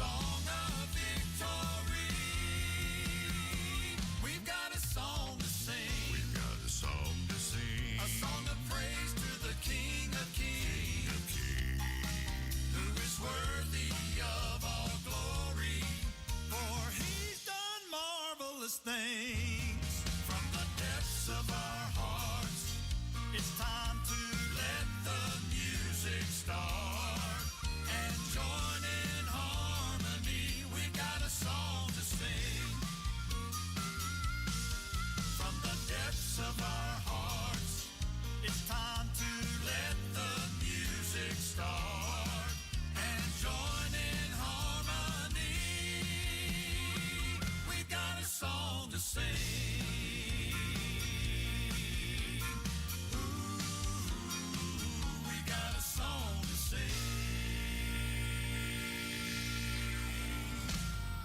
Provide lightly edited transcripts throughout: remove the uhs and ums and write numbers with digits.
song of victory. We've got a song to sing. We've got a song to sing. A song of praise to the King of Kings, who is worthy of all glory, for he's done marvelous things. From the depths of our hearts, it's time to let the music start and join in harmony. We've got a song to sing. From the depths of our hearts, it's time to let the music start and join in harmony. We've got a song to sing. Ooh, we got a song to sing.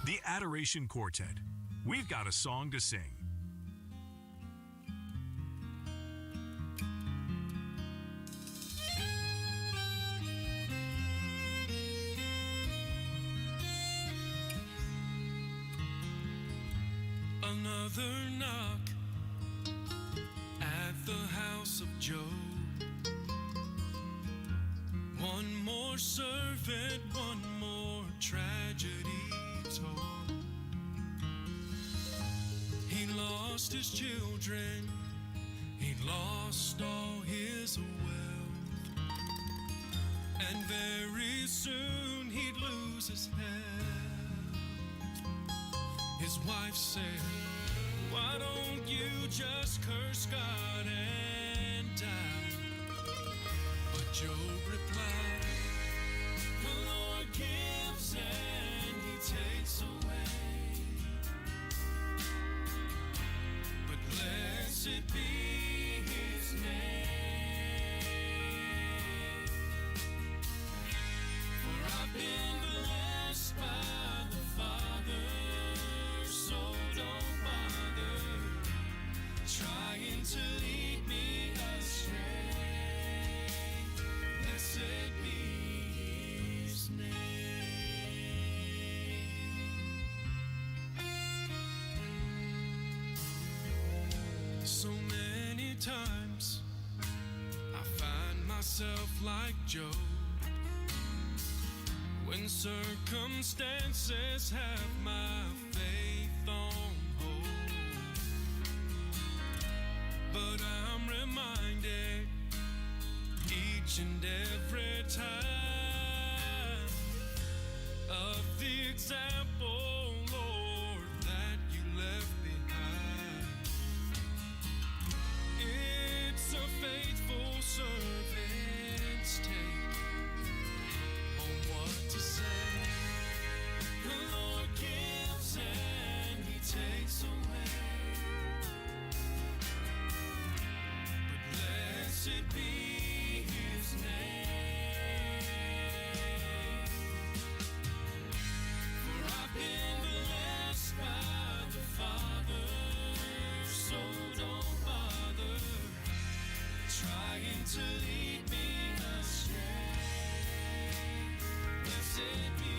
The Adoration Quartet. We've got a song to sing. Another knock at the house of Job. One more servant, one more tragedy told. He lost his children, he lost all his wealth, and very soon he'd lose his health. His wife said, "Why don't you just curse God and die?" But Job replied, "The Lord gives and he takes away, but blessed be his name. For I've been blessed by the Father, so don't bother trying to lead me astray. Blessed be his name." So many times I find myself like Job, when circumstances have my faith on hold. But I'm reminded each and every time of the example, Lord, that you left behind. It's a faithful servant's take on what to say. The Lord gives and he takes away, but blessed be his name. For I've been blessed by the Father, so don't bother trying to lead me astray. Blessed be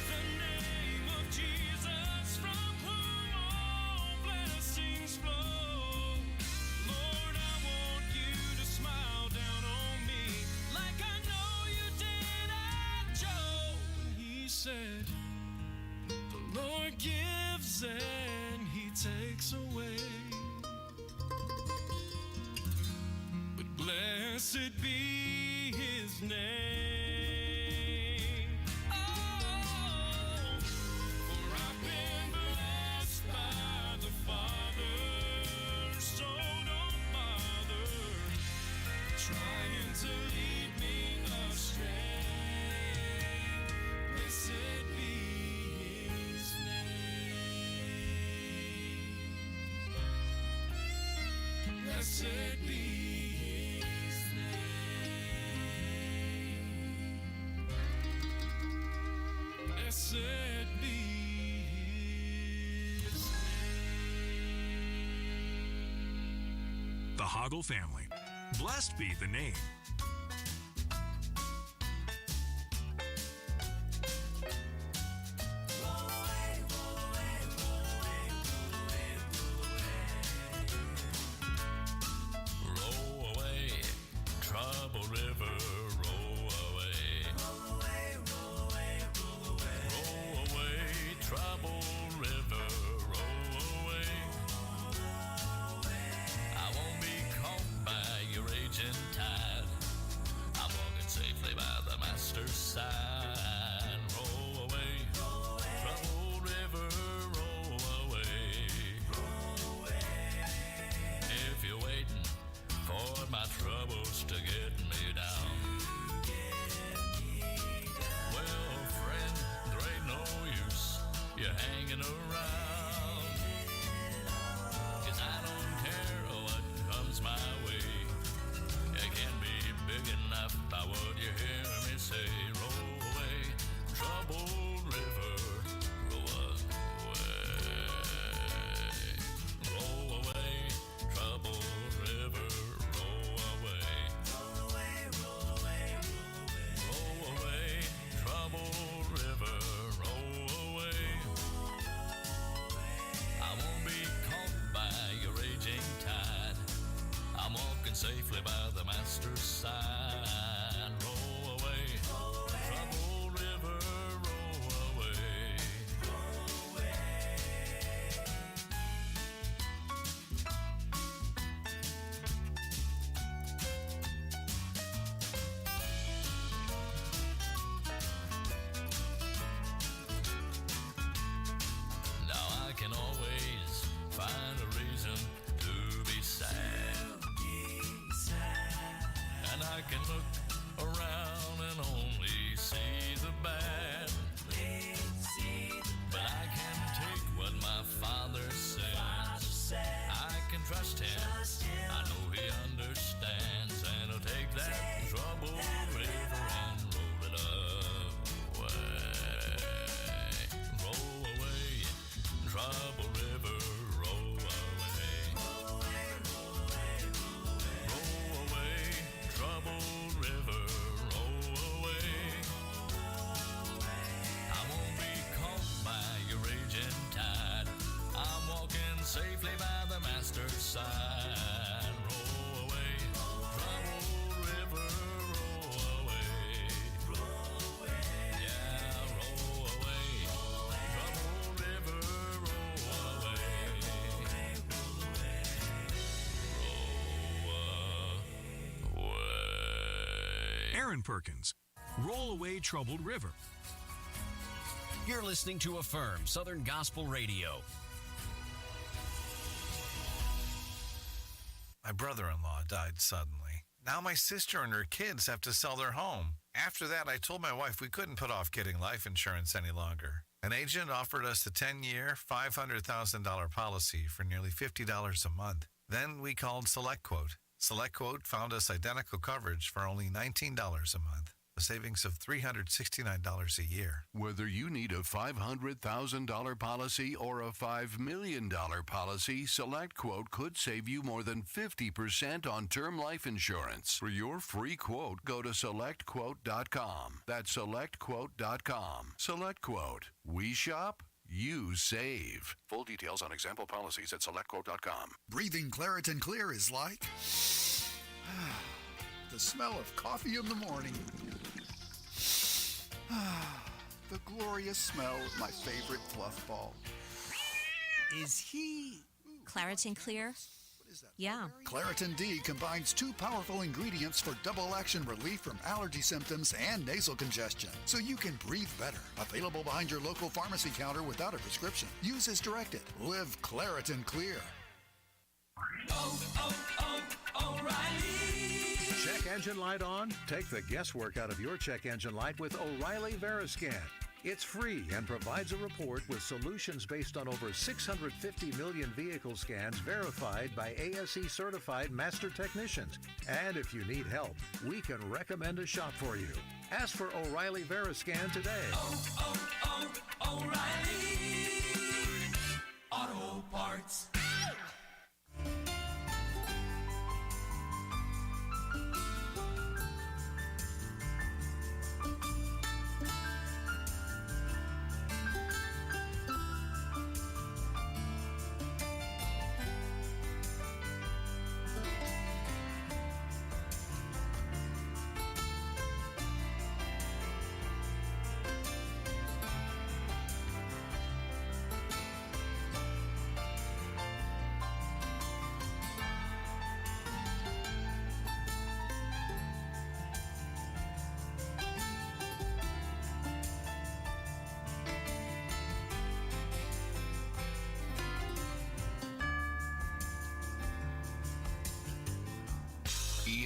the name of Jesus, from whom all blessings flow. Lord, I want you to smile down on me like I know you did at Job. And he said, "The Lord gives and he takes away, but blessed be his name." Oh, for I've been blessed by the Father, so don't bother trying to lead me astray. Blessed be his name. Blessed be his name. Blessed be his name. The Hoggle family. Blessed be the name. hanging around. 'Cause I don't care what comes my way. It can be big enough, I would you hear me say, roll away, troubled river, roll away. Roll away, troubled river, roll away. Roll away, roll away, roll away. Roll away, troubled river, roll away. I won't be caught by your raging tide. I'm walking safely by the master's side. Roll away, troubled river, roll away. Now I can always find a reason to be sad. And I can look around and only see the bad. But I can take what my father says. I can trust him. I know he understands. And he'll take that troubled river and roll it away. Roll away, troubled river, roll away. Roll away, troubled river, roll away. I won't be caught by your raging tide. I'm walking safely by the master's side. Roll away, troubled river, roll away. Yeah, roll away, troubled river, roll away. Roll away. Aaron Perkins, Roll Away Troubled River. You're listening to Affirm Southern Gospel Radio. My brother-in-law died suddenly. Now my sister and her kids have to sell their home. After that, I told my wife we couldn't put off getting life insurance any longer. An agent offered us a 10-year, $500,000 policy for nearly $50 a month. Then we called SelectQuote. SelectQuote found us identical coverage for only $19 a month, a savings of $369 a year. Whether you need a $500,000 policy or a $5 million policy, SelectQuote could save you more than 50% on term life insurance. For your free quote, go to SelectQuote.com. That's SelectQuote.com. SelectQuote. We shop, you save. Full details on example policies at SelectQuote.com. Breathing Claritin Clear is like the smell of coffee in the morning. The glorious smell of my favorite fluff ball. Is he? Claritin Clear? What is that? Yeah. Claritin D combines two powerful ingredients for double action relief from allergy symptoms and nasal congestion, so you can breathe better. Available behind your local pharmacy counter without a prescription. Use as directed. Live Claritin Clear. Check engine light on? Take the guesswork out of your check engine light with O'Reilly Veriscan. It's free and provides a report with solutions based on over 650 million vehicle scans verified by ASE certified master technicians. And if you need help, we can recommend a shop for you. Ask for O'Reilly Veriscan today. O'Reilly Auto Parts.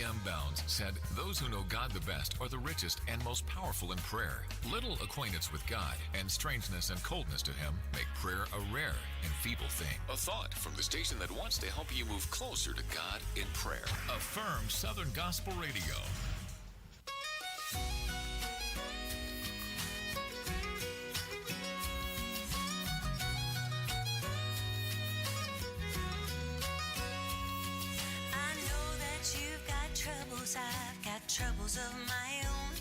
D.M. Bounds said, "Those who know God the best are the richest and most powerful in prayer. Little acquaintance with God and strangeness and coldness to Him make prayer a rare and feeble thing." A thought from the station that wants to help you move closer to God in prayer. Affirm Southern Gospel Radio. I know that you've got troubles, I've got troubles of my own.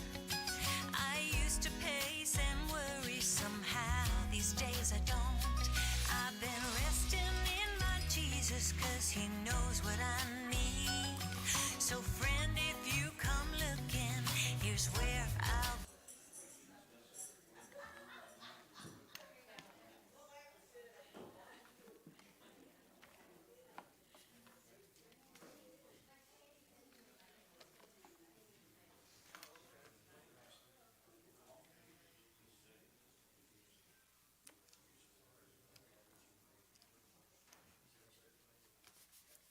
I used to pace and worry, somehow these days I don't. I've been resting in my Jesus, 'cause He knows what I need. So friend, if you come looking, here's where I'll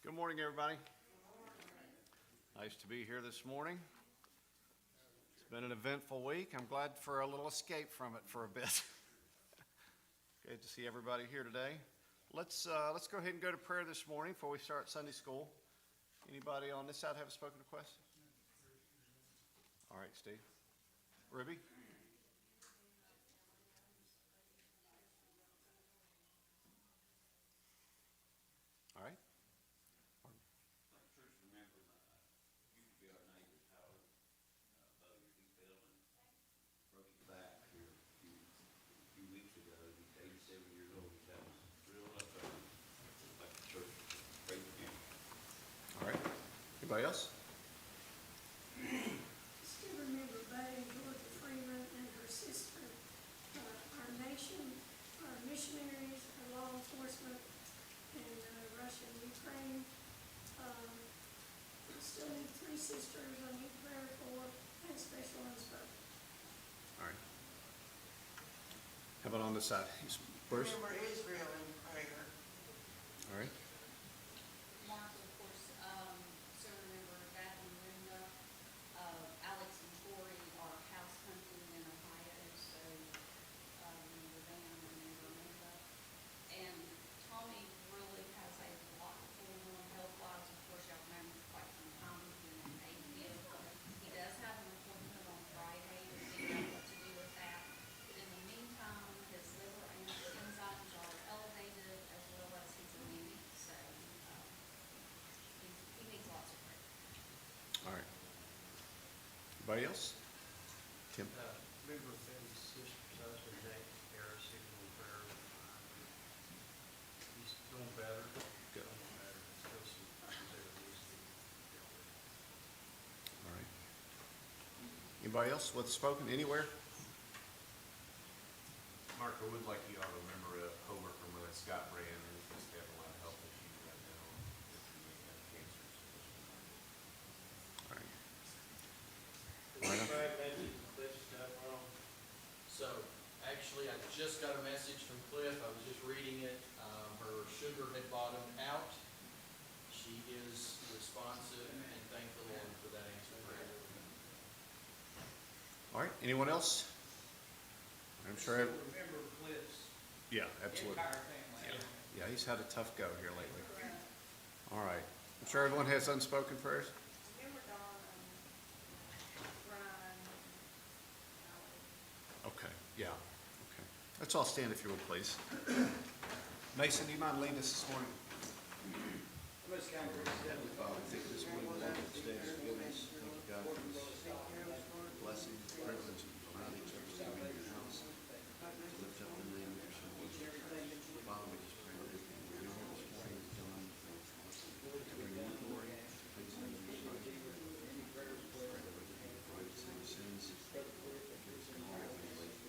Good morning, everybody. Nice to be here this morning. It's been an eventful week. I'm glad for a little escape from it for a bit. Good to see everybody here today. Let's go ahead and go to prayer this morning before we start Sunday school. Anybody on this side have a spoken request? All right, Steve. Ruby? All right. All right. Anybody else? Still remember Buddy, Georgia Freeman, and her sister, our nation, our missionaries, our law enforcement, and Russia and Ukraine. Still need 3 sisters I need prayer for, and special unspoken. All right. How about on this side? Bruce? Remember Israel in prayer. All right. Mark, of course, so remember that and Linda, Alex and Tori are house hunting in Ohio, so remember them and remember Linda. And Tommy really has a lot going on health-wise. Of course, y'all know him for quite some time. He's been in APL, but he does have an appointment on Friday to figure out what to do with that. But in the meantime, his liver and his enzymes are elevated as well as his anemic, so he needs lots of prayer. All right. Anybody else? Tim? Remember Ben's sister's husband, Nate Harris, he was on prayer. He's doing better. Good. Doing better. Still some things there that needs to be dealt with. All right. Anybody else? What's spoken anywhere? Mark, I would like you all to remember a coworker with Scott Brand, who's just having a lot of health issues right now. He has cancer. All right. Brad mentioned Cliff stuff wrong. So, actually, I just got a message from Cliff. I was just reading it. Her sugar had bottomed out. She is responsive, and thank the Lord for that answer prayer. All right. Anyone else? I'm sure. Remember Cliff's Yeah, absolutely. entire family. Yeah, he's had a tough go here lately. All right. I'm sure everyone has unspoken prayers. Remember Dawn and Brian. Okay. Yeah. Okay. Let's all stand if you would, please. Mason, do you mind leading us this morning? Most kind of Heavenly Father, thank you this morning for all the days you've given us. Thank you, God, for this blessing, privilege, of allowing each other to be in your house, to lift up the name of your Son. Father, we just pray that everything we do here this morning is done to bring you glory, to please you in your sight. Pray that we can forgive us our sins, give us the glory of your life.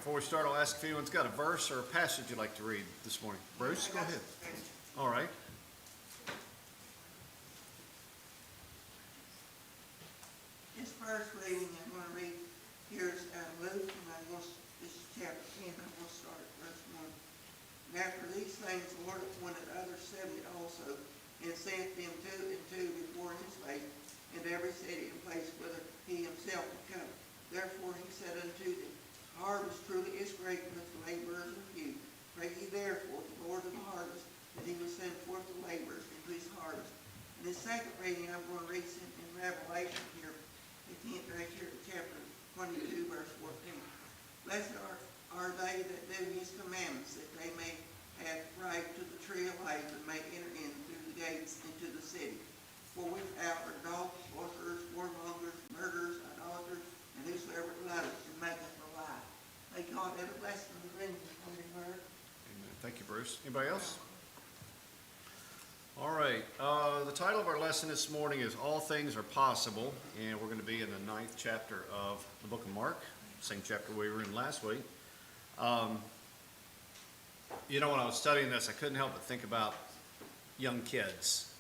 before we start, I'll ask if anyone's got a verse or a passage you'd like to read this morning. Bruce, go ahead. All right. This first reading I'm going to read here is out of Luke, and this is chapter 10. I'm going to start at verse 1. And after these things, the Lord appointed others 70 also, and sent them two and two before his face, into every city and place whither he himself would come. Therefore he said unto them, the harvest truly is great, but the laborers are few. Pray ye therefore the Lord of the harvest, that he will send forth the laborers into his harvest. And this second reading I'm going to read in Revelation here, right here in chapter 22, verse 14. Blessed are they that do his commandments, that they may have right to the tree of life, and may enter in through the gates into the city. For without are dogs, sorcerers, whoremongers, murderers, idolaters, and whosoever loveth and maketh a lie. May God have a blessing in the reading of his holy word. Amen. Thank you, Bruce. Anybody else? All right. The title of our lesson this morning is All Things Are Possible, and we're going to be in the 9th chapter of the book of Mark, same chapter we were in last week. You know, when I was studying this, I couldn't help but think about young kids.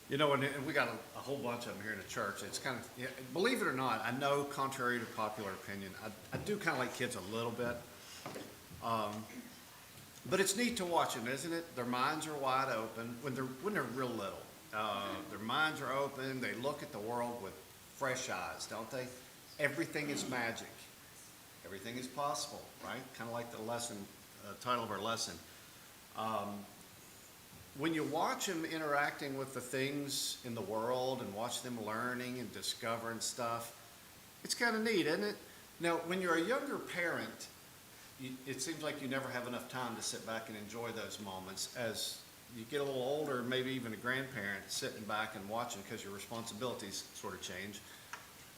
You know, and we got a whole bunch of them here in the church. It's kind of, yeah, believe it or not, I know, contrary to popular opinion, I do kind of like kids a little bit. But it's neat to watch them, isn't it? Their minds are wide open when they're real little. Their minds are open. They look at the world with fresh eyes, don't they? Everything is magic. Everything is possible, right? Kind of like the lesson, title of our lesson. When you watch them interacting with the things in the world and watch them learning and discovering stuff, it's kind of neat, isn't it? Now, when you're a younger parent, it seems like you never have enough time to sit back and enjoy those moments. As you get a little older, maybe even a grandparent, sitting back and watching because your responsibilities sort of change.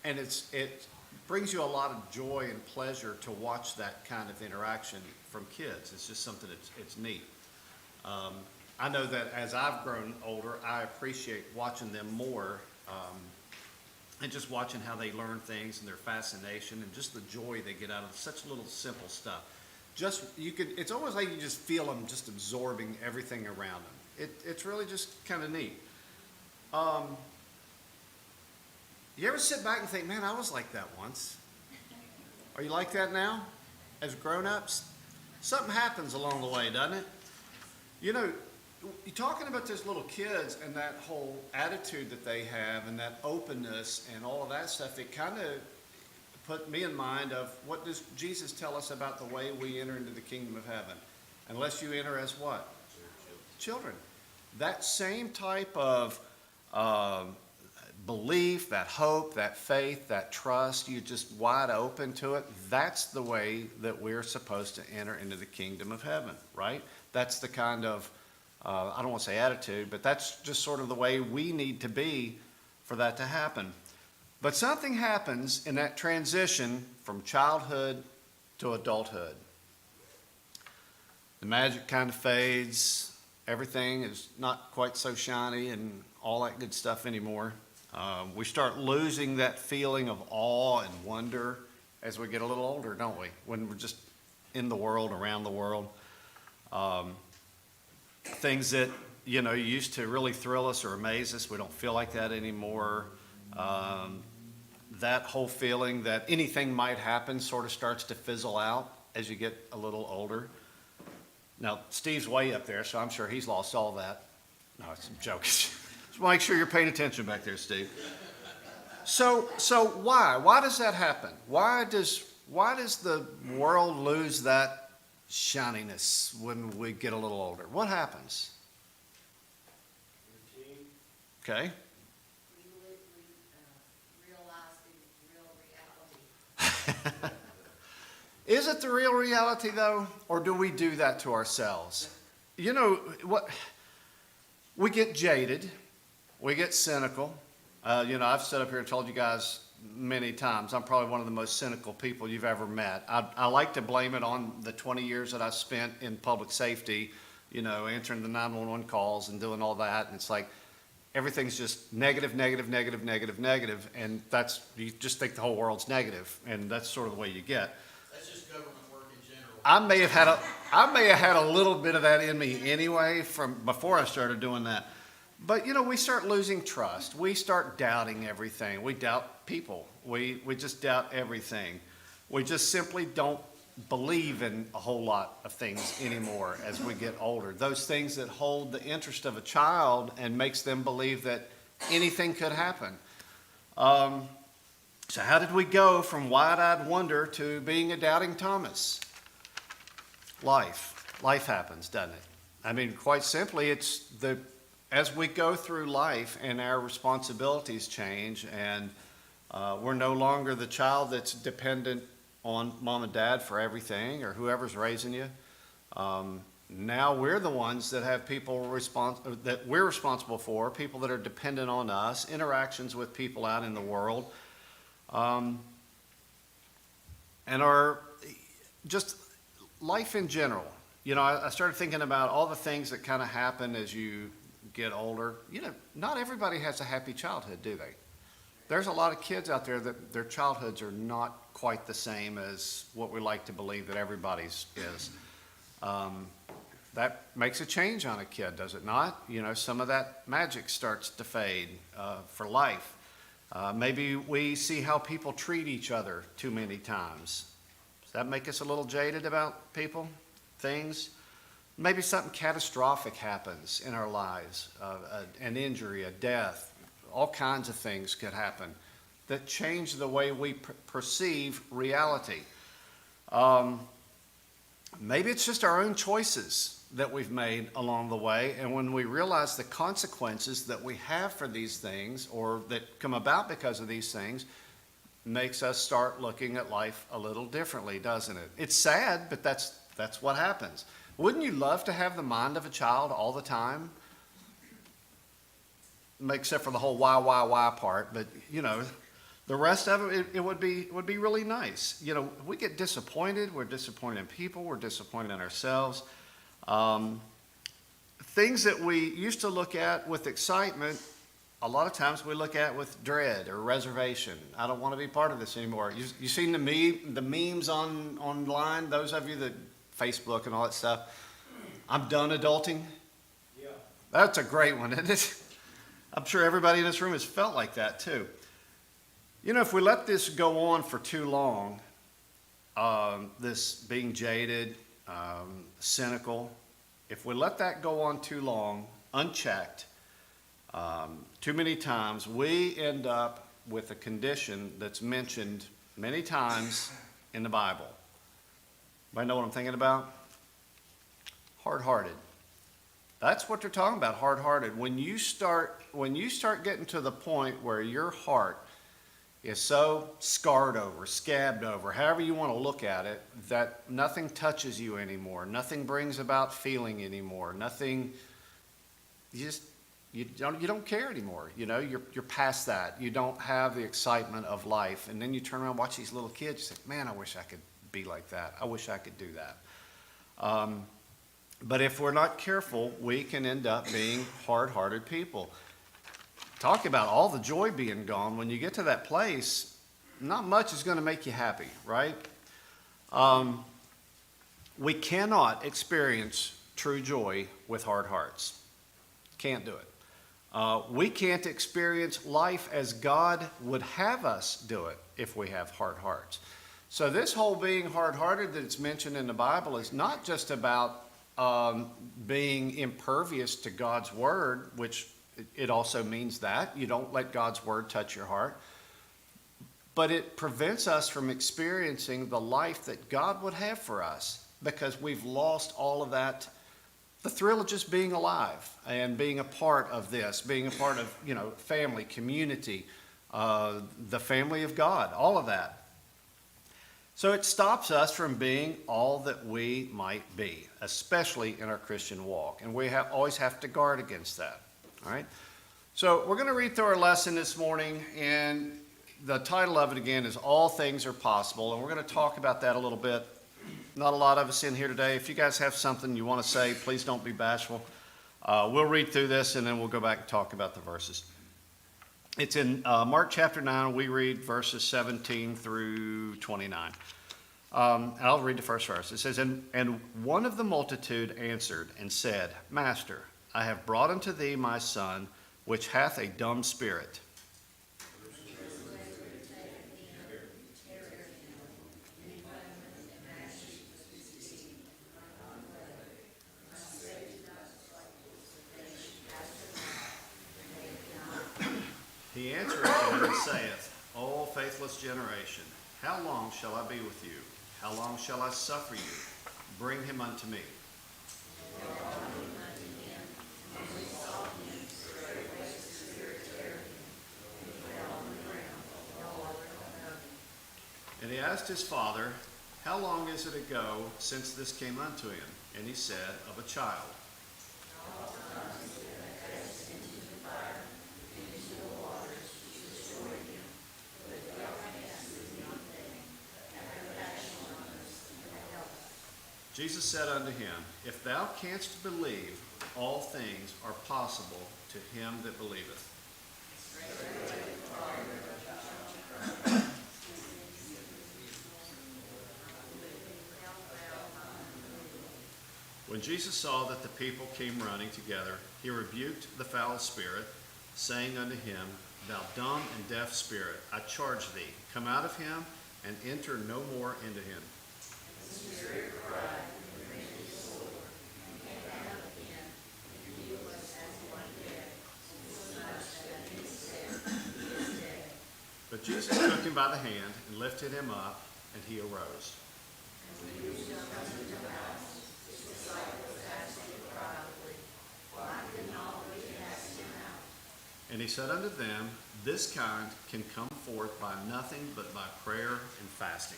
And it brings you a lot of joy and pleasure to watch that kind of interaction from kids. It's just something it's neat. I know that as I've grown older, I appreciate watching them more, and just watching how they learn things and their fascination and just the joy they get out of such little simple stuff. It's almost like you just feel them just absorbing everything around them. It's really just kind of neat. You ever sit back and think, man, I was like that once? Are you like that now? As grown-ups? Something happens along the way, doesn't it? You know, you're talking about those little kids and that whole attitude that they have and that openness and all of that stuff, it kind of put me in mind of what does Jesus tell us about the way we enter into the kingdom of heaven? Unless you enter as what? Children. That same type of belief, that hope, that faith, that trust, you're just wide open to it. That's the way that we're supposed to enter into the kingdom of heaven, right? That's the kind of, I don't want to say attitude, but that's just sort of the way we need to be for that to happen. But something happens in that transition from childhood to adulthood. The magic kind of fades. Everything is not quite so shiny and all that good stuff anymore. We start losing that feeling of awe and wonder as we get a little older, don't we? When we're just in the world, around the world. Things that, you know, used to really thrill us or amaze us, we don't feel like that anymore. That whole feeling that anything might happen sort of starts to fizzle out as you get a little older. Now, Steve's way up there, so I'm sure he's lost all that. No, it's a joke. Just make sure you're paying attention back there, Steve. So why? Why does that happen? Why does the world lose that shininess when we get a little older? What happens? Okay. Is it the real reality, though, or do we do that to ourselves? You know, what? We get jaded. We get cynical. You know, I've stood up here and told you guys many times, I'm probably one of the most cynical people you've ever met. I like to blame it on the 20 years that I spent in public safety, you know, answering the 911 calls and doing all that. And it's like, everything's just negative, negative, negative, negative, negative, and you just think the whole world's negative, and that's sort of the way you get. That's just government work in general. I may have had a little bit of that in me anyway from before I started doing that. But we start losing trust. We start doubting everything. We doubt people. We just doubt everything. We just simply don't believe in a whole lot of things anymore as we get older. Those things that hold the interest of a child and makes them believe that anything could happen. So how did we go from wide-eyed wonder to being a doubting Thomas? Life happens, doesn't it? I mean, quite simply, as we go through life and our responsibilities change, and we're no longer the child that's dependent on mom and dad for everything or whoever's raising you. Now we're the ones that have people that we're responsible for, people that are dependent on us, interactions with people out in the world, and our just life in general. I started thinking about all the things that kind of happen as you get older. Not everybody has a happy childhood, do they? There's a lot of kids out there that their childhoods are not quite the same as what we like to believe that everybody's is. That makes a change on a kid, does it not? Some of that magic starts to fade for life. Maybe we see how people treat each other too many times. Does that make us a little jaded about people, things? Maybe something catastrophic happens in our lives, an injury, a death. All kinds of things could happen that change the way we perceive reality. Maybe it's just our own choices that we've made along the way, and when we realize the consequences that we have for these things or that come about because of these things, makes us start looking at life a little differently, doesn't it? It's sad, but that's what happens. Wouldn't you love to have the mind of a child all the time? Except for the whole why part, but the rest of it would be really nice. We get disappointed. We're disappointed in people. We're disappointed in ourselves. Things that we used to look at with excitement, a lot of times we look at with dread or reservation. I don't want to be part of this anymore. You seen the memes online? Those of you that Facebook and all that stuff. I'm done adulting. Yeah. That's a great one, isn't it? I'm sure everybody in this room has felt like that too. If we let this go on for too long, this being jaded, cynical, if we let that go on too long, unchecked, too many times, we end up with a condition that's mentioned many times in the Bible. Anybody know what I'm thinking about? Hard-hearted. That's what they're talking about, hard-hearted. When you start getting to the point where your heart is so scarred over, scabbed over, however you want to look at it, that nothing touches you anymore, nothing brings about feeling anymore, nothing, you don't care anymore. You're past that. You don't have the excitement of life. And then you turn around and watch these little kids, you say, man, I wish I could be like that. I wish I could do that. But if we're not careful, we can end up being hard-hearted people. Talk about all the joy being gone. When you get to that place, not much is going to make you happy, right? We cannot experience true joy with hard hearts. Can't do it. We can't experience life as God would have us do it if we have hard hearts. So this whole being hard-hearted that it's mentioned in the Bible is not just about being impervious to God's word, which it also means that. You don't let God's word touch your heart. But it prevents us from experiencing the life that God would have for us because we've lost all of that, the thrill of just being alive and being a part of this, being a part of, family, community, the family of God, all of that. So it stops us from being all that we might be, especially in our Christian walk. And we always have to guard against that. All right? So we're going to read through our lesson this morning, and the title of it again is All Things Are Possible, and we're going to talk about that a little bit. Not a lot of us in here today. If you guys have something you want to say, please don't be bashful. We'll read through this and then we'll go back and talk about the verses. It's in Mark chapter 9. We read verses 17 through 29. I'll read the first verse. It says, And one of the multitude answered and said, Master, I have brought unto thee my son, which hath a dumb spirit. He answereth them and saith, O faithless generation, how long shall I be with you? How long shall I suffer you? Bring him unto me. And he asked his father, How long is it ago since this came unto him? And he said, Of a child. Jesus said unto him, If thou canst believe, all things are possible to him that believeth. When Jesus saw that the people came running together, he rebuked the foul spirit, saying unto him, Thou dumb and deaf spirit, I charge thee, come out of him, and enter no more into him. But Jesus took him by the hand and lifted him up, and he arose. And he said unto them, This kind can come forth by nothing but by prayer and fasting.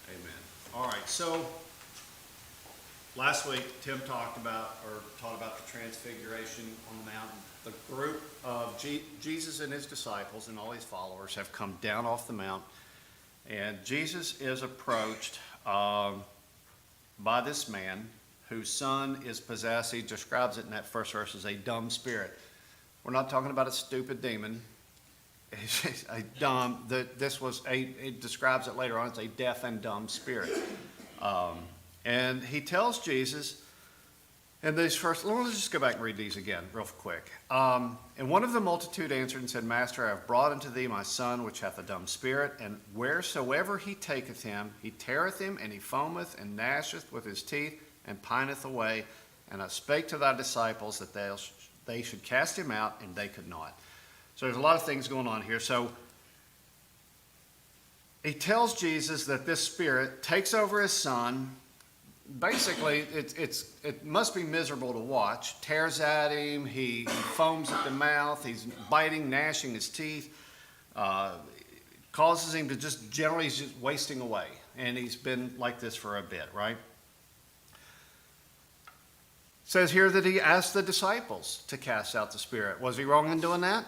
Amen. All right, so last week Tim taught about the transfiguration on the mountain. The group of Jesus and his disciples and all his followers have come down off the mount, and Jesus is approached by this man whose son is possessed. He describes it in that first verse as a dumb spirit. We're not talking about a stupid demon. It's a dumb. It describes it later on. It's a deaf and dumb spirit, and he tells Jesus. And these first, let's just go back and read these again real quick. And one of the multitude answered and said, Master, I have brought unto thee my son, which hath a dumb spirit, and wheresoever he taketh him, he teareth him, and he foameth, and gnasheth with his teeth, and pineth away. And I spake to thy disciples that they should cast him out, and they could not. So there's a lot of things going on here. So he tells Jesus that this spirit takes over his son. Basically, it must be miserable to watch. Tears at him, he foams at the mouth, he's biting, gnashing his teeth, causes him to just generally, he's just wasting away. And he's been like this for a bit, right? It says here that he asked the disciples to cast out the spirit. Was he wrong in doing that?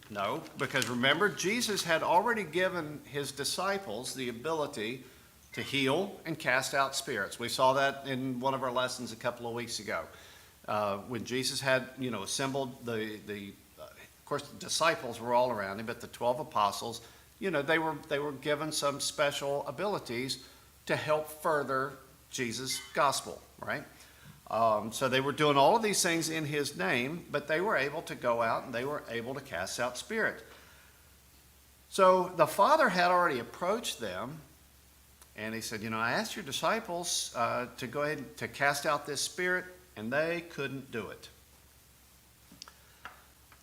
No, because remember, Jesus had already given his disciples the ability to heal and cast out spirits. We saw that in one of our lessons a couple of weeks ago. When Jesus had, assembled of course, the disciples were all around him, but the 12 apostles, they were given some special abilities to help further Jesus' gospel, right? So they were doing all of these things in his name, but they were able to go out and they were able to cast out spirits. So the Father had already approached them, and he said, I asked your disciples to go ahead to cast out this spirit, and they couldn't do it.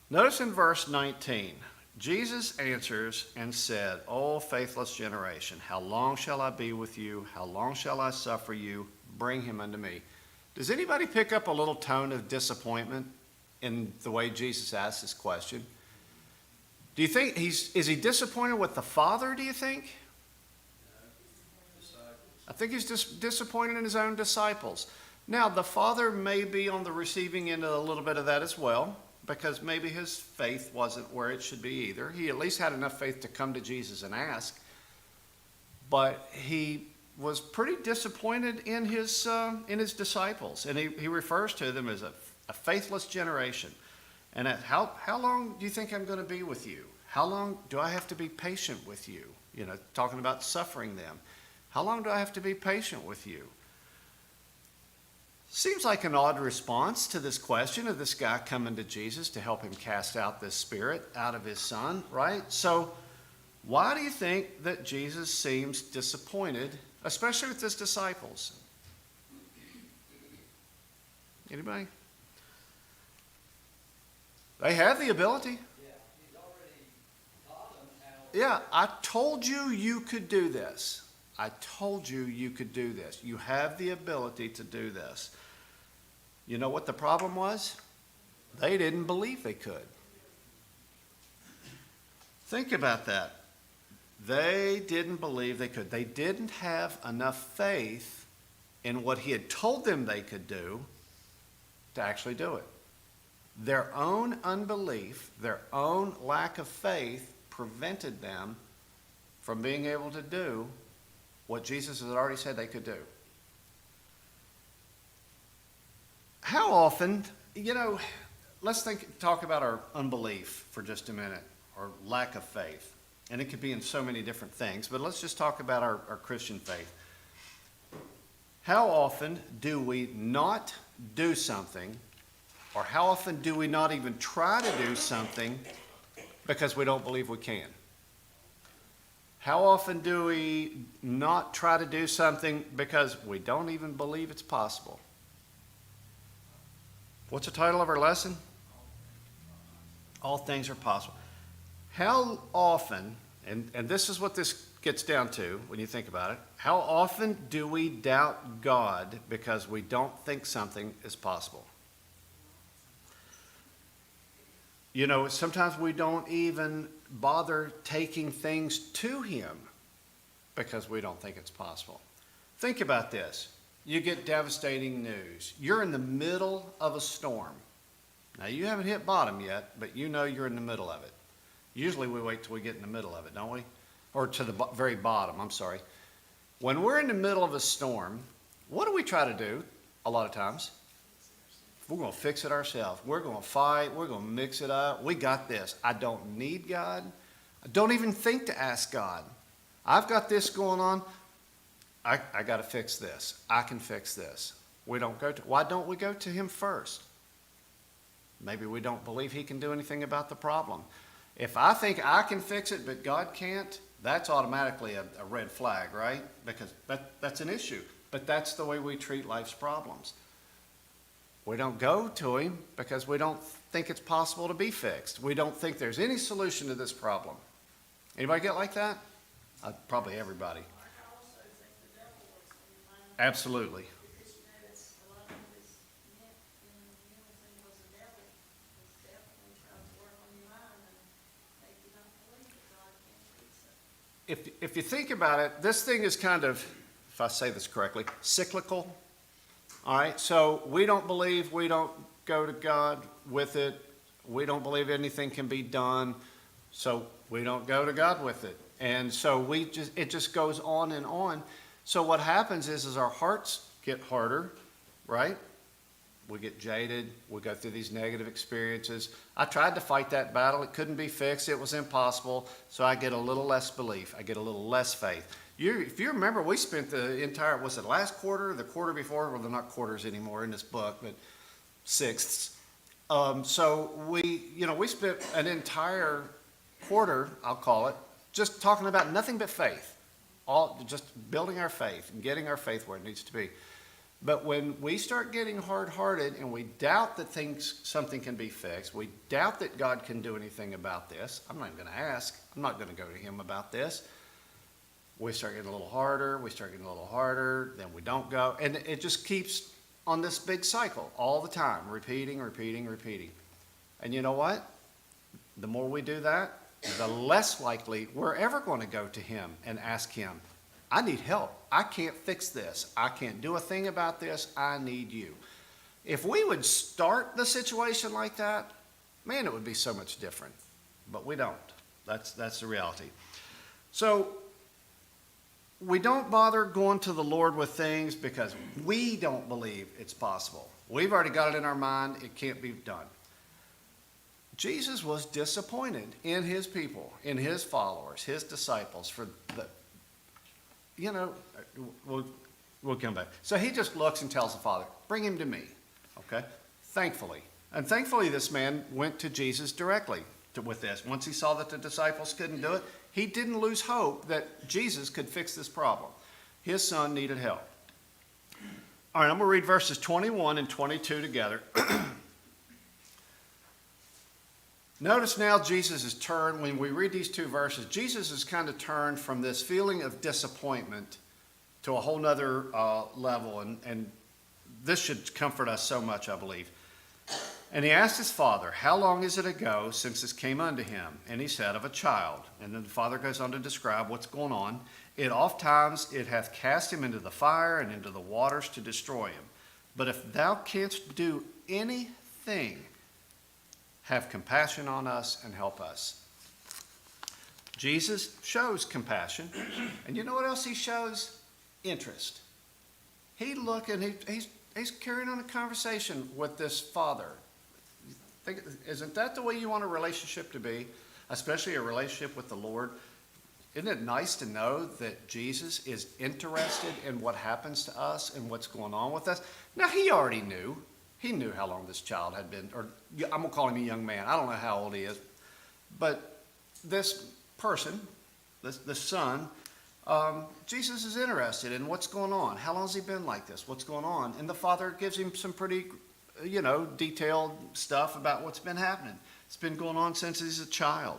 Notice in verse 19, Jesus answers and said, O faithless generation, how long shall I be with you? How long shall I suffer you? Bring him unto me. Does anybody pick up a little tone of disappointment in the way Jesus asked this question? Do you think is he disappointed with the Father, do you think? I think he's just disappointed in his own disciples. Now, the Father may be on the receiving end of a little bit of that as well, because maybe his faith wasn't where it should be either. He at least had enough faith to come to Jesus and ask, but he was pretty disappointed in his disciples, and he refers to them as a faithless generation. And how long do you think I'm going to be with you? How long do I have to be patient with you? You know, talking about suffering them. How long do I have to be patient with you? Seems like an odd response to this question of this guy coming to Jesus to help him cast out this spirit out of his son, right? So why do you think that Jesus seems disappointed, especially with his disciples? Anybody? They have the ability. Yeah, I told you you could do this. I told you you could do this. You have the ability to do this. You know what the problem was? They didn't believe they could. Think about that. They didn't believe they could. They didn't have enough faith in what he had told them they could do to actually do it. Their own unbelief, their own lack of faith prevented them from being able to do what Jesus had already said they could do. How often, let's talk about our unbelief for just a minute, or lack of faith. And it could be in so many different things, but let's just talk about our Christian faith. How often do we not do something, or how often do we not even try to do something because we don't believe we can? How often do we not try to do something because we don't even believe it's possible? What's the title of our lesson? All things are possible. How often, and this is what this gets down to when you think about it, how often do we doubt God because we don't think something is possible? Sometimes we don't even bother taking things to him because we don't think it's possible. Think about this. You get devastating news. You're in the middle of a storm. Now, you haven't hit bottom yet, but you know you're in the middle of it. Usually we wait till we get in the middle of it, don't we? Or to the very bottom, I'm sorry. When we're in the middle of a storm, what do we try to do a lot of times? We're going to fix it ourselves. We're going to fight. We're going to mix it up. We got this. I don't need God. I don't even think to ask God. I've got this going on. I got to fix this. I can fix this. Why don't we go to him first? Maybe we don't believe he can do anything about the problem. If I think I can fix it but God can't, that's automatically a red flag, right? Because that's an issue. But that's the way we treat life's problems. We don't go to him because we don't think it's possible to be fixed. We don't think there's any solution to this problem. Anybody get like that? Probably everybody. Absolutely. If you think about it, this thing is kind of, if I say this correctly, cyclical. All right, so we don't believe, we don't go to God with it. We don't believe anything can be done, so we don't go to God with it. And so it just goes on and on. So what happens is our hearts get harder, right? We get jaded. We go through these negative experiences. I tried to fight that battle. It couldn't be fixed. It was impossible. So I get a little less belief. I get a little less faith. If you remember, we spent the entire, was it last quarter, the quarter before? Well, they're not quarters anymore in this book, but sixths. So we spent an entire quarter, I'll call it, just talking about nothing but faith. Just building our faith and getting our faith where it needs to be. But when we start getting hard-hearted and we doubt that something can be fixed, we doubt that God can do anything about this. I'm not going to ask. I'm not going to go to him about this. We start getting a little harder. We start getting a little harder. Then we don't go. And it just keeps on this big cycle all the time, repeating. And you know what? The more we do that, the less likely we're ever going to go to him and ask him, I need help. I can't fix this. I can't do a thing about this. I need you. If we would start the situation like that, man, it would be so much different. But we don't. That's the reality. So we don't bother going to the Lord with things because we don't believe it's possible. We've already got it in our mind, it can't be done. Jesus was disappointed in his people, in his followers, his disciples for we'll come back. So he just looks and tells the Father, bring him to me, okay? Thankfully. And thankfully this man went to Jesus directly with this. Once he saw that the disciples couldn't do it, he didn't lose hope that Jesus could fix this problem. His son needed help. All right, I'm going to read verses 21 and 22 together. Notice now Jesus has turned, when we read these two verses, Jesus has kind of turned from this feeling of disappointment to a whole nother level, and this should comfort us so much, I believe. And he asked his father, how long is it ago since this came unto him? And he said, of a child. And then the father goes on to describe what's going on. It oft times it hath cast him into the fire and into the waters to destroy him. But if thou canst do anything, have compassion on us and help us. Jesus shows compassion. And you know what else he shows? Interest. He look and he's carrying on a conversation with this father. Isn't that the way you want a relationship to be? Especially a relationship with the Lord? Isn't it nice to know that Jesus is interested in what happens to us and what's going on with us? Now, he already knew. He knew how long this child had been, or I'm going to call him a young man. I don't know how old he is. But this person, this son, Jesus is interested in what's going on. How long has he been like this? What's going on? And the father gives him some pretty, detailed stuff about what's been happening. It's been going on since he's a child.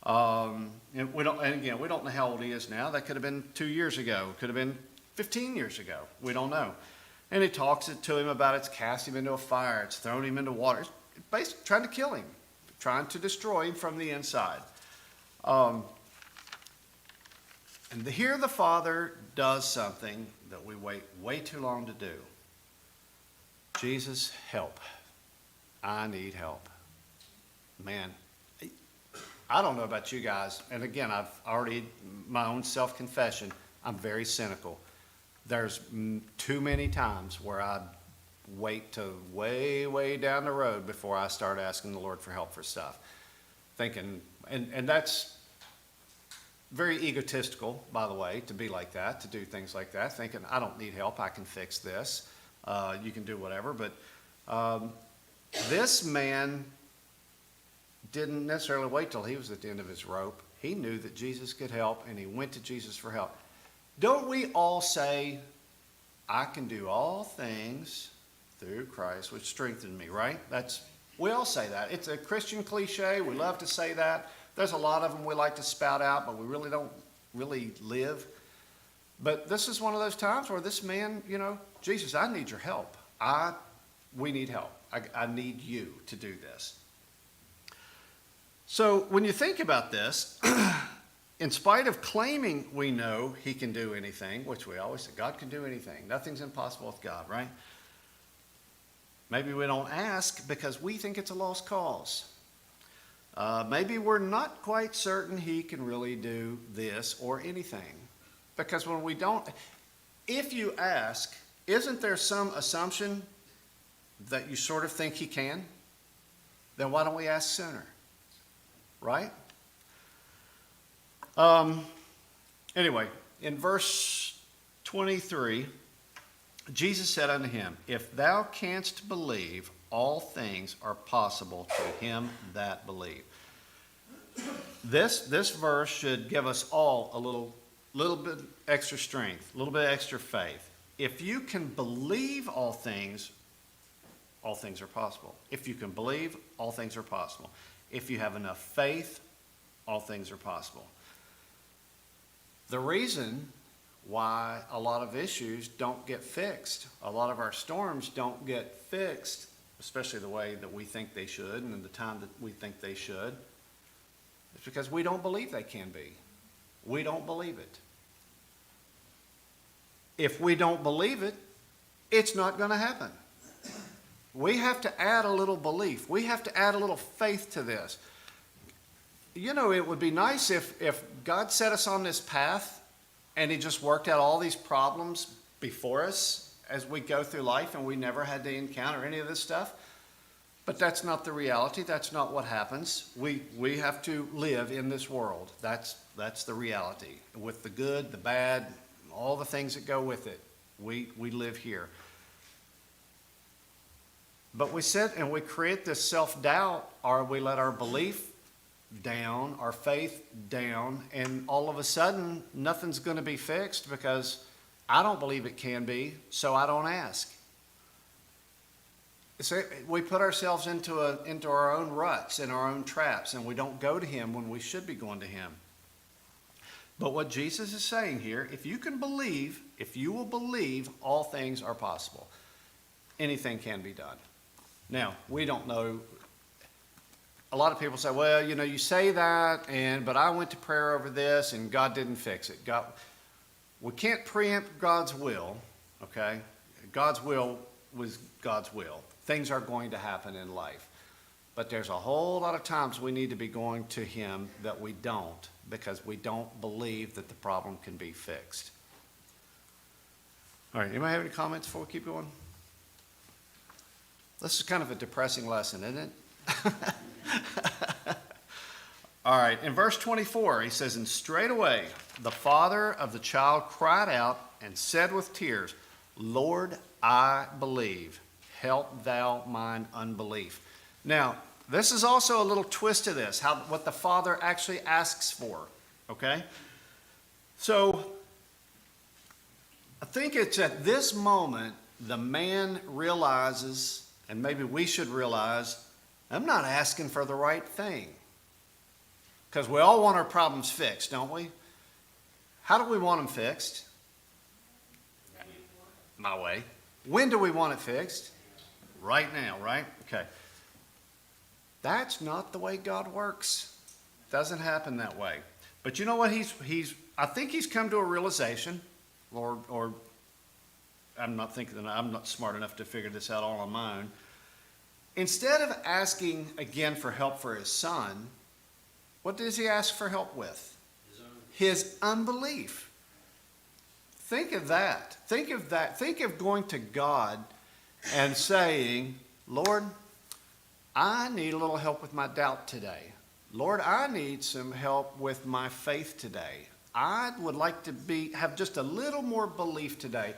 And we don't know how old he is now. That could have been 2 years ago. It could have been 15 years ago. We don't know. And he talks to him about it's cast him into a fire. It's thrown him into water. It's basically trying to kill him, trying to destroy him from the inside. And here the father does something that we wait way too long to do. Jesus, help. I need help. Man, I don't know about you guys. And again, I've already, my own self-confession, I'm very cynical. There's too many times where I wait to way, way down the road before I start asking the Lord for help for stuff. Thinking, and that's very egotistical, by the way, to be like that, to do things like that, thinking, I don't need help, I can fix this. You can do whatever. But this man didn't necessarily wait till he was at the end of his rope. He knew that Jesus could help, and he went to Jesus for help. Don't we all say, I can do all things through Christ, which strengthened me, right? We all say that. It's a Christian cliche. We love to say that. There's a lot of them we like to spout out, but we really don't really live. But this is one of those times where this man, Jesus, I need your help. We need help. I need you to do this. So when you think about this, in spite of claiming we know he can do anything, which we always say, God can do anything. Nothing's impossible with God, right? Maybe we don't ask because we think it's a lost cause. Maybe we're not quite certain he can really do this or anything. Because when we don't, if you ask, isn't there some assumption that you sort of think he can? Then why don't we ask sooner? Right? Anyway, in verse 23, Jesus said unto him, if thou canst believe, all things are possible to him that believe. This verse should give us all a little bit extra strength, a little bit extra faith. If you can believe all things are possible. If you can believe, all things are possible. If you have enough faith, all things are possible. The reason why a lot of issues don't get fixed, a lot of our storms don't get fixed, especially the way that we think they should and in the time that we think they should, is because we don't believe they can be. We don't believe it. If we don't believe it, it's not going to happen. We have to add a little belief. We have to add a little faith to this. It would be nice if God set us on this path and he just worked out all these problems before us as we go through life, and we never had to encounter any of this stuff. But that's not the reality. That's not what happens. We have to live in this world. That's the reality. With the good, the bad, all the things that go with it, we live here. But we sit and we create this self-doubt, or we let our belief down, our faith down, and all of a sudden, nothing's going to be fixed because I don't believe it can be, so I don't ask. So we put ourselves into our own ruts and our own traps, and we don't go to him when we should be going to him. But what Jesus is saying here, if you can believe, if you will believe, all things are possible. Anything can be done. Now, we don't know. A lot of people say, well, you know, you say that, but I went to prayer over this and God didn't fix it. We can't preempt God's will, okay? God's will was God's will. Things are going to happen in life. But there's a whole lot of times we need to be going to him that we don't, because we don't believe that the problem can be fixed. All right, anybody have any comments before we keep going? This is kind of a depressing lesson, isn't it? All right, in verse 24, he says, and straightway the father of the child cried out and said with tears, Lord, I believe. Help thou mine unbelief. Now, this is also a little twist to this, what the father actually asks for, okay? So, I think it's at this moment the man realizes, and maybe we should realize, I'm not asking for the right thing. Because we all want our problems fixed, don't we? How do we want them fixed? My way. When do we want it fixed? Right now, right? Okay. That's not the way God works. Doesn't happen that way. But you know what? I think he's come to a realization, or I'm not thinking that I'm not smart enough to figure this out all on my own. Instead of asking again for help for his son, what does he ask for help with? His unbelief. Think of that. Think of that. Think of going to God and saying, Lord, I need a little help with my doubt today. Lord, I need some help with my faith today. I would like to have just a little more belief today.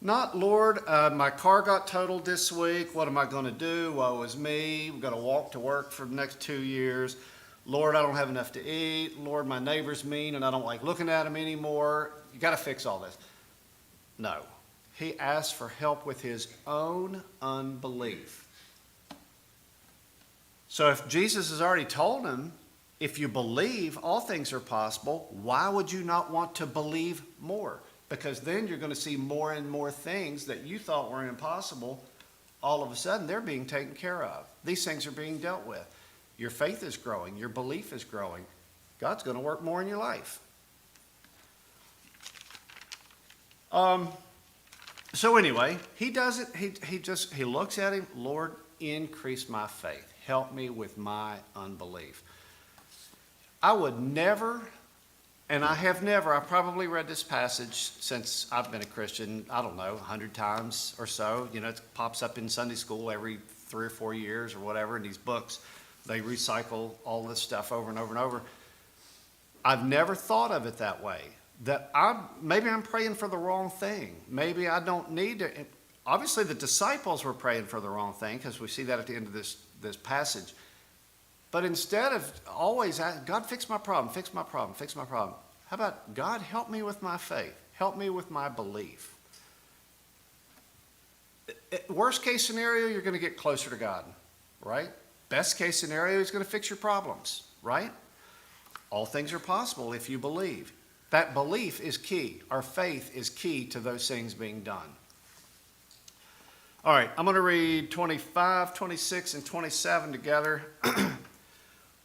Not, Lord, my car got totaled this week. What am I going to do? Woe is me. We've got to walk to work for the next 2 years. Lord, I don't have enough to eat. Lord, my neighbor's mean and I don't like looking at him anymore. You got to fix all this. No. He asked for help with his own unbelief. So if Jesus has already told him, if you believe, all things are possible, why would you not want to believe more? Because then you're going to see more and more things that you thought were impossible. All of a sudden, they're being taken care of. These things are being dealt with. Your faith is growing. Your belief is growing. God's going to work more in your life. So anyway, he does it. He looks at him. Lord, increase my faith. Help me with my unbelief. I would never, and I have never, I probably read this passage since I've been a Christian, I don't know, 100 times or so. You know, it pops up in Sunday school every 3 or 4 years or whatever in these books. They recycle all this stuff over and over and over. I've never thought of it that way. That maybe I'm praying for the wrong thing. Maybe I don't need to. Obviously, the disciples were praying for the wrong thing because we see that at the end of this passage. But instead of always asking, God, fix my problem, fix my problem, fix my problem. How about, God, help me with my faith. Help me with my belief. Worst case scenario, you're going to get closer to God, right? Best case scenario, he's going to fix your problems, right? All things are possible if you believe. That belief is key. Our faith is key to those things being done. All right, I'm going to read 25, 26, and 27 together.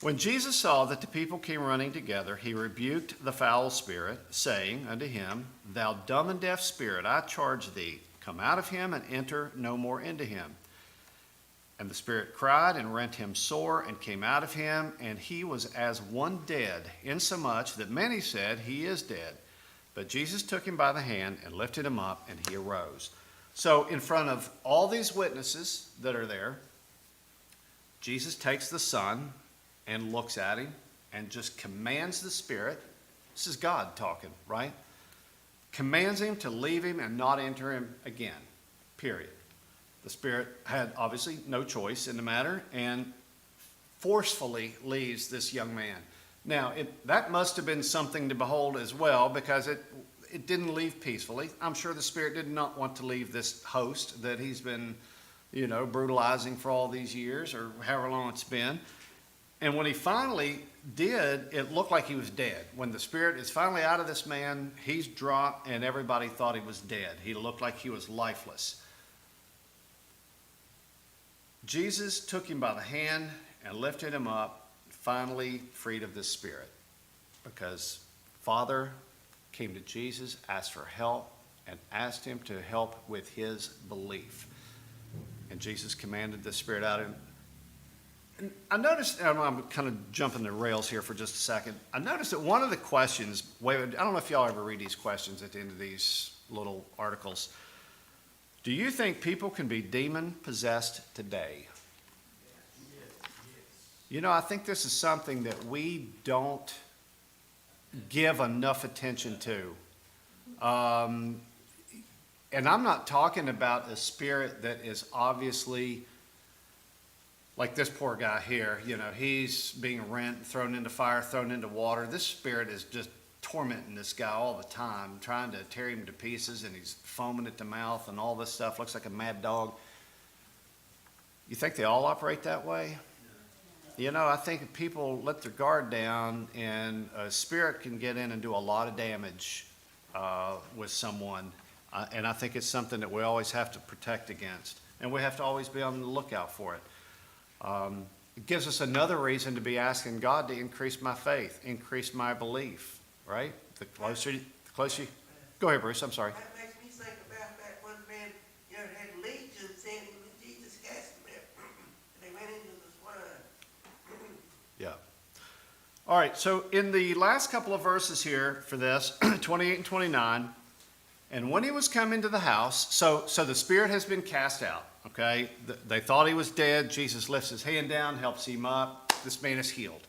When Jesus saw that the people came running together, he rebuked the foul spirit, saying unto him, Thou dumb and deaf spirit, I charge thee, come out of him and enter no more into him. And the spirit cried and rent him sore and came out of him, and he was as one dead, insomuch that many said, He is dead. But Jesus took him by the hand and lifted him up, and he arose. So in front of all these witnesses that are there, Jesus takes the son and looks at him and just commands the spirit. This is God talking, right? Commands him to leave him and not enter him again, period. The spirit had obviously no choice in the matter and forcefully leaves this young man. Now, that must have been something to behold as well, because it didn't leave peacefully. I'm sure the spirit did not want to leave this host that he's been, brutalizing for all these years or however long it's been. And when he finally did, it looked like he was dead. When the spirit is finally out of this man, he's dropped, and everybody thought he was dead. He looked like he was lifeless. Jesus took him by the hand and lifted him up, finally freed of this spirit, because Father came to Jesus, asked for help, and asked him to help with his belief. And Jesus commanded the spirit out of him. And I noticed, I'm kind of jumping the rails here for just a second. I noticed that one of the questions, I don't know if y'all ever read these questions at the end of these little articles. Do you think people can be demon possessed today? I think this is something that we don't give enough attention to. And I'm not talking about a spirit that is obviously like this poor guy here. He's being rent, thrown into fire, thrown into water. This spirit is just tormenting this guy all the time, trying to tear him to pieces, and he's foaming at the mouth and all this stuff. Looks like a mad dog. You think they all operate that way? I think if people let their guard down, and a spirit can get in and do a lot of damage with someone. And I think it's something that we always have to protect against. And we have to always be on the lookout for it. It gives us another reason to be asking God to increase my faith, increase my belief, right? The closer you, go ahead, Bruce, I'm sorry. That makes me think about that one man, had legions in him, and Jesus cast them out, and they went into the swine. Yeah. All right, so in the last couple of verses here for this, 28 and 29, and when he was come into the house, so the spirit has been cast out, okay? They thought he was dead. Jesus lifts his hand down, helps him up. This man is healed.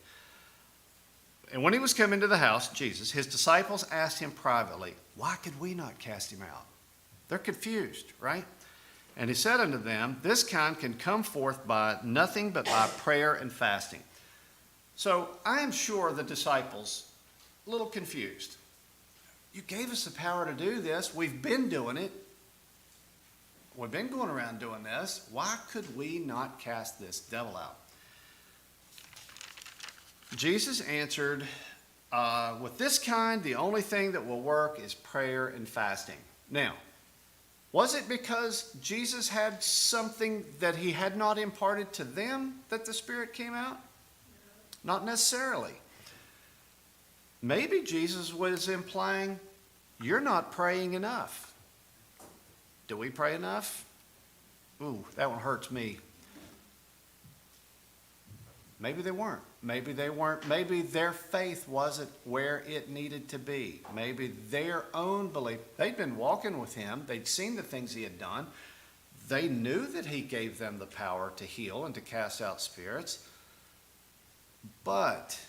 And when he was come into the house, Jesus, his disciples asked him privately, why could we not cast him out? They're confused, right? And he said unto them, this kind can come forth by nothing but by prayer and fasting. So I am sure the disciples, a little confused. You gave us the power to do this. We've been doing it. We've been going around doing this. Why could we not cast this devil out? Jesus answered, with this kind, the only thing that will work is prayer and fasting. Now, was it because Jesus had something that he had not imparted to them that the Spirit came out? Not necessarily. Maybe Jesus was implying, you're not praying enough. Do we pray enough? Ooh, that one hurts me. Maybe they weren't. Maybe they weren't. Maybe their faith wasn't where it needed to be. Maybe their own belief. They'd been walking with him. They'd seen the things he had done. They knew that he gave them the power to heal and to cast out spirits. But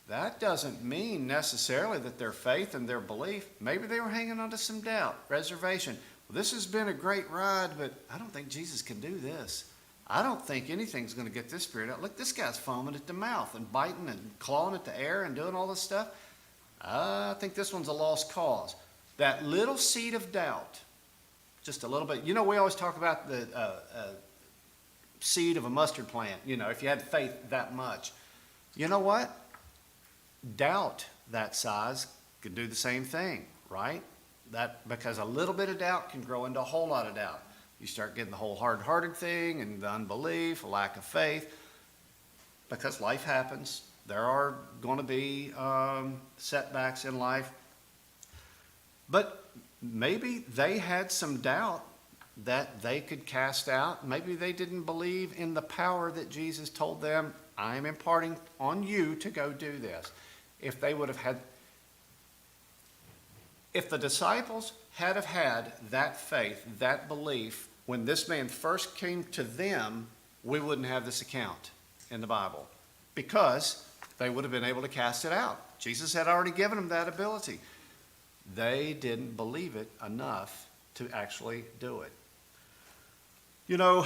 that doesn't mean necessarily that their faith and their belief, maybe they were hanging on to some doubt, reservation. Well, this has been a great ride, but I don't think Jesus can do this. I don't think anything's going to get this spirit out. Look, this guy's foaming at the mouth and biting and clawing at the air and doing all this stuff. I think this one's a lost cause. That little seed of doubt, just a little bit. We always talk about the seed of a mustard plant. If you had faith that much. You know what? Doubt that size can do the same thing, right? Because a little bit of doubt can grow into a whole lot of doubt. You start getting the whole hard-hearted thing and the unbelief, a lack of faith, because life happens. There are going to be setbacks in life. But maybe they had some doubt that they could cast out. Maybe they didn't believe in the power that Jesus told them, I am imparting on you to go do this. If they would have had, If the disciples had have had that faith, that belief, when this man first came to them, we wouldn't have this account in the Bible, because they would have been able to cast it out. Jesus had already given them that ability. They didn't believe it enough to actually do it. You know,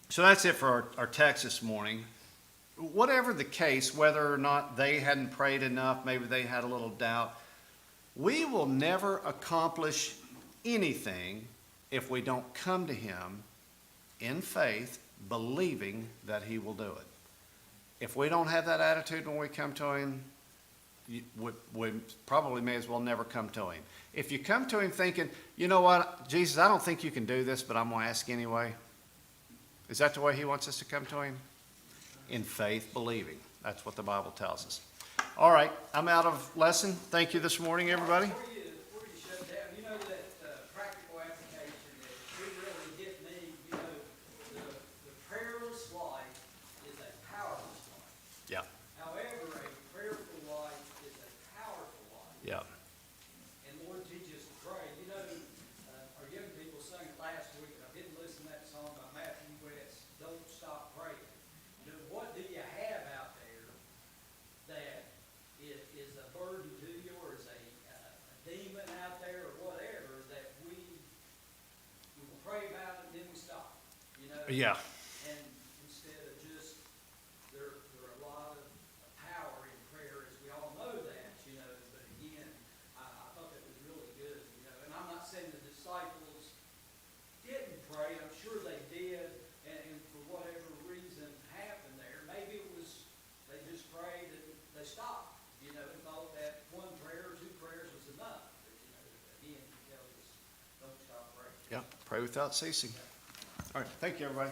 so that's it for our text this morning. Whatever the case, whether or not they hadn't prayed enough, maybe they had a little doubt, we will never accomplish anything if we don't come to Him in faith, believing that He will do it. If we don't have that attitude when we come to Him, we probably may as well never come to Him. If you come to Him thinking, you know what, Jesus, I don't think you can do this, but I'm going to ask anyway. Is that the way He wants us to come to Him? In faith, believing. That's what the Bible tells us. All right, I'm out of lesson. Thank you this morning, everybody. Before you shut down, you know that practical application that really hit me, you know, the prayerless life is a powerless life. Yeah. However, a prayerful life is a powerful life. Yeah. And Lord, teach us to pray. You know, our young people sang it last week, and I didn't listen to that song by Matthew West, Don't Stop Praying. You know, what do you have out there that is a burden to you, or is a demon out there, or whatever, that we will pray about it and then we stop, you know? Yeah. And instead of just, there are a lot of power in prayer, as we all know that, you know, but again, I thought that was really good, you know, and I'm not saying the disciples didn't pray, I'm sure they did, and for whatever reason happened there, maybe it was, they just prayed and they stopped, you know, and thought that one prayer or two prayers was enough, but, you know, again, he tells us, don't stop praying. Yeah. Pray without ceasing. All right. Thank you, everybody.